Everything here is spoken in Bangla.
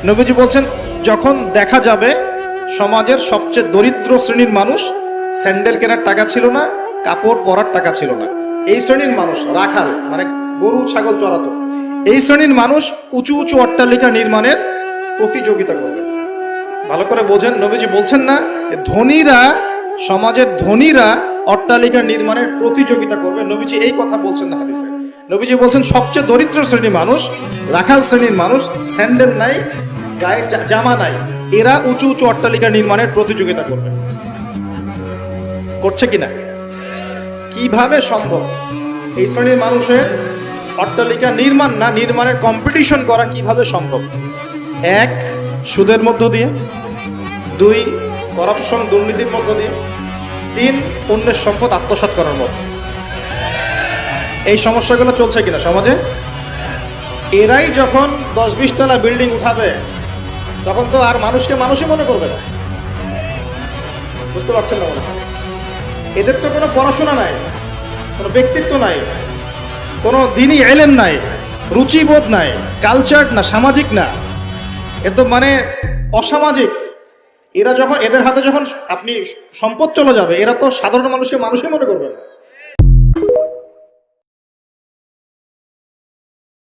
নবীজি বলছেন, যখন দেখা যাবে সমাজের সবচেয়ে দরিদ্র শ্রেণীর মানুষ, স্যান্ডেল কেনার টাকা ছিল না, কাপড় পরার টাকা ছিল না, এই শ্রেণীর মানুষ রাখাল মানে গরু ছাগল চড়াতো, এই শ্রেণীর মানুষ উঁচু উঁচু অট্টালিকা নির্মাণের প্রতিযোগিতা করবে। ভালো করে বোঝেন, নবীজি বলছেন না ধনীরা, সমাজের ধনীরা অট্টালিকা নির্মাণের প্রতিযোগিতা করবে, নবীজি এই কথা বলছেন না হাদিসে। নবীজি বলছেন সবচেয়ে দরিদ্র শ্রেণীর মানুষ, রাখাল শ্রেণীর মানুষ, স্যান্ডেল নাই, গায়ে জামা নাই, এরা উঁচু উঁচু অট্টালিকা নির্মাণের প্রতিযোগিতা করবে। করছে কিনা? কিভাবে সম্ভব এই শ্রেণীর মানুষের অট্টালিকা নির্মাণ না নির্মাণের কম্পিটিশন করা কিভাবে সম্ভব? এক, সুদের মধ্য দিয়ে; দুই, করাপশন দুর্নীতির মধ্য দিয়ে; তিন, অন্যের সম্পদ আত্মসাৎ করার মতো। এই সমস্যাগুলো চলছে কিনা সমাজে? এরাই যখন 10-20 তলা বিল্ডিং উঠাবে, তখন তো আর মানুষকে মানুষই মনে করবে না। বুঝতে পারছেন না মনে হয়? এদের তো কোনো পড়াশোনা নাই, কোনো ব্যক্তিত্ব নাই, কোনো দিনই এলেম নাই, রুচিবোধ নাই, কালচার না, সামাজিক না, এর তো মানে অসামাজিক। এরা যখন, এদের হাতে যখন আপনি সম্পদ চলে যাবে, এরা তো সাধারণ মানুষকে মানুষই মনে করবে না।